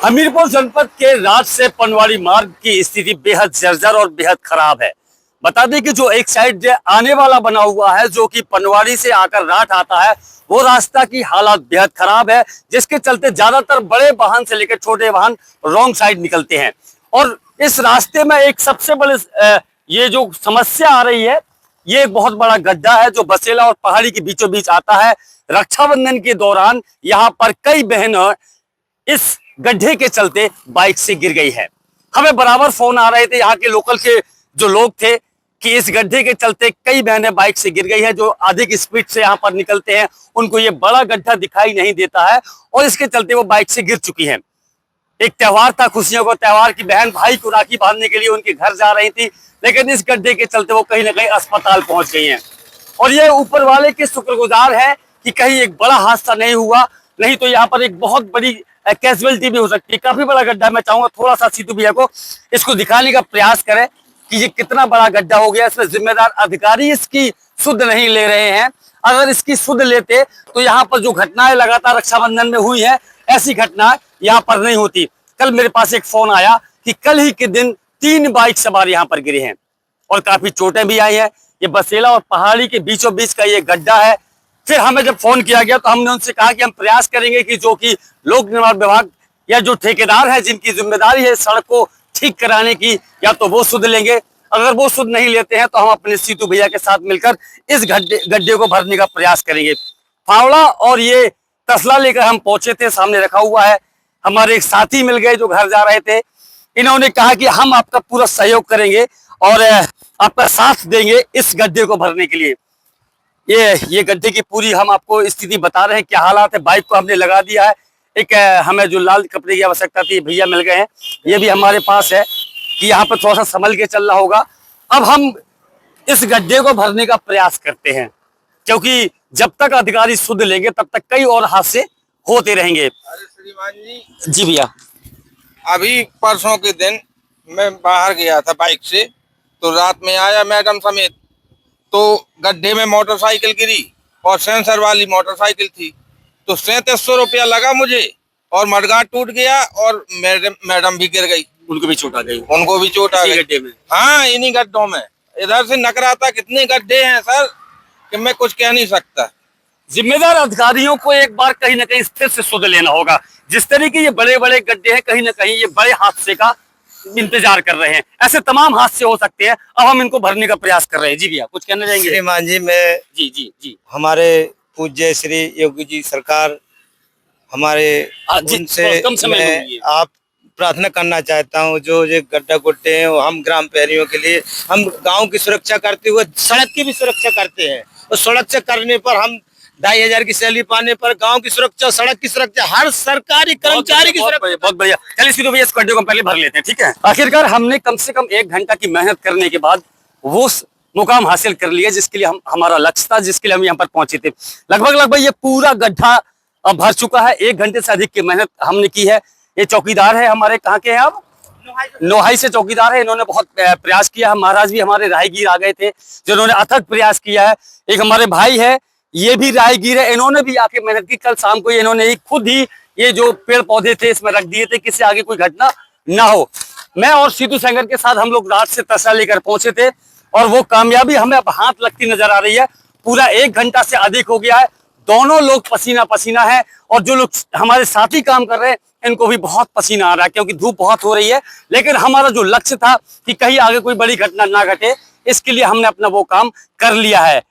हमीरपुर जनपद के राज से पनवाड़ी मार्ग की स्थिति बेहद जर्जर और बेहद खराब है। बता दें कि जो एक साइड आने वाला बना हुआ है, जो कि पनवाड़ी से आकर राठ आता है, वो रास्ता की हालत बेहद खराब है, जिसके चलते ज्यादातर बड़े वाहन से लेकर छोटे वाहन रॉन्ग साइड निकलते हैं। और इस रास्ते में एक सबसे बड़ी ये जो समस्या आ रही है, ये एक बहुत बड़ा गड्ढा है जो बसेला और पहाड़ी के बीचों बीच आता है। रक्षाबंधन के दौरान यहाँ पर कई बहनें इस गड्ढे के चलते बाइक से गिर गई है। हमें बराबर फोन आ रहे थे यहाँ के लोकल के जो लोग थे कि इस गड्ढे के चलते कई बहनें बाइक से गिर गई है। जो अधिक स्पीड से यहाँ पर निकलते हैं, उनको ये बड़ा गड्ढा दिखाई नहीं देता है और इसके चलते वो बाइक से गिर चुकी हैं। एक त्योहार था, खुशियों का त्योहार, की बहन भाई को राखी बांधने के लिए उनके घर जा रही थी, लेकिन इस गड्ढे के चलते वो कहीं ना कहीं अस्पताल पहुंच गई हैं। और ये ऊपर वाले के शुक्रगुजार है कि कहीं एक बड़ा हादसा नहीं हुआ, नहीं तो यहाँ पर एक बहुत बड़ी कैजुअलिटी भी हो सकती है। काफी बड़ा गड्ढा, मैं चाहूंगा थोड़ा सा सीतू भैया को इसको दिखाने का प्रयास करें कि ये कितना बड़ा गड्ढा हो गया। इसमें जिम्मेदार अधिकारी इसकी सुध नहीं ले रहे हैं। अगर इसकी सुध लेते तो यहाँ पर जो घटनाएं लगातार रक्षाबंधन में हुई है, ऐसी घटना यहाँ पर नहीं होती। कल मेरे पास एक फोन आया कि कल ही के दिन 3 बाइक सवार यहाँ पर गिरे हैं और काफी चोटें भी आई हैं। ये बसेला और पहाड़ी के बीचों बीच का ये गड्ढा है। फिर हमें जब फोन किया गया तो हमने उनसे कहा कि हम प्रयास करेंगे कि जो कि लोक निर्माण विभाग या जो ठेकेदार है, जिनकी जिम्मेदारी है सड़क को ठीक कराने की, या तो वो सुध लेंगे। अगर वो सुध नहीं लेते हैं तो हम अपने सीतू भैया के साथ मिलकर इस गड्ढे को भरने का प्रयास करेंगे। फावड़ा और ये तसला लेकर हम पहुंचे थे, सामने रखा हुआ है। हमारे एक साथी मिल गए जो घर जा रहे थे। इन्होंने कहा कि हम आपका पूरा सहयोग करेंगे और आपका साथ देंगे इस गड्ढे को भरने के लिए। ये गड्ढे की पूरी हम आपको स्थिति बता रहे हैं, क्या हालात है। बाइक को हमने लगा दिया है। एक हमें जो लाल कपड़े की आवश्यकता थी, भैया मिल गए हैं, ये भी हमारे पास है कि यहाँ पर थोड़ा सा संभल के चलना होगा। अब हम इस गड्ढे को भरने का प्रयास करते हैं, क्योंकि जब तक अधिकारी सुध लेंगे तब तक कई और हादसे होते रहेंगे। अरे श्रीमान जी भैया, अभी परसों के दिन मैं बाहर गया था बाइक से, तो रात में आया मैडम समेत, तो गड्ढे में मोटरसाइकिल गिरी और सेंसर वाली मोटरसाइकिल थी, तो 3700 रुपया लगा मुझे और मडगांठ टूट गया और मैडम भी गिर गई। उनको भी चोट आ गई। उनको भी चोट आ गई गड्ढे में। हाँ, इन्हीं गड्ढों में। इधर से नकराता कितने गड्ढे हैं सर कि मैं कुछ कह नहीं सकता। जिम्मेदार अधिकारियों को एक बार कहीं ना कहीं स्थिर से सुध लेना होगा। जिस तरीके ये बड़े बड़े गड्ढे हैं, कहीं ना कहीं ये बड़े हादसे का इंतजार कर रहे हैं। ऐसे तमाम हादसे हो सकते हैं। अब हम इनको भरने का प्रयास कर रहे हैं। जी भैया, कुछ कहना चाहेंगे? श्रीमान जी, मैं जी जी जी हमारे पूज्य श्री योगी जी सरकार हमारे उनसे कम समय मैं आप प्रार्थना करना चाहता हूँ। जो ये गड्ढा गुड्ढे हैं, वो हम ग्राम प्रहरियों के लिए, हम गांव की सुरक्षा करते हुए सड़क की भी सुरक्षा करते हैं। और सड़क से करने पर हम 2500 की सैलरी पाने पर गांव की सुरक्षा, सड़क की सुरक्षा, हर सरकारी कर्मचारी की सुरक्षा। बहुत बढ़िया। चलिए सीधे भैया, इस गड्ढे को पहले भर लेते हैं, ठीक है। आखिरकार हमने कम से कम 1 घंटा की मेहनत करने के बाद वो मुकाम हासिल कर लिया जिसके लिए हमारा लक्ष्य था, जिसके लिए हम यहाँ पर पहुंचे थे। लगभग ये पूरा गड्ढा अब भर चुका है। 1 घंटे से अधिक की मेहनत हमने की है। ये चौकीदार है हमारे, कहाँ के हैं आप? नोहाई से चौकीदार है। इन्होंने बहुत प्रयास किया है। महाराज भी हमारे राहगीर आ गए थे, जिन्होंने अथक प्रयास किया है। एक हमारे भाई है, ये भी राहगीर है, इन्होंने भी आके मेहनत की। कल शाम को इन्होंने खुद ही ये जो पेड़ पौधे थे इसमें रख दिए थे, किसी आगे कोई घटना ना हो। मैं और सीतू सेंगर के साथ हम लोग रात से तसला लेकर पहुंचे थे और वो कामयाबी हमें अब हाथ लगती नजर आ रही है। पूरा 1 घंटा से अधिक हो गया है। दोनों लोग पसीना पसीना है और जो लोग हमारे साथी काम कर रहे हैं, इनको भी बहुत पसीना आ रहा है, क्योंकि धूप बहुत हो रही है। लेकिन हमारा जो लक्ष्य था कि कहीं आगे कोई बड़ी घटना ना घटे, इसके लिए हमने अपना वो काम कर लिया है।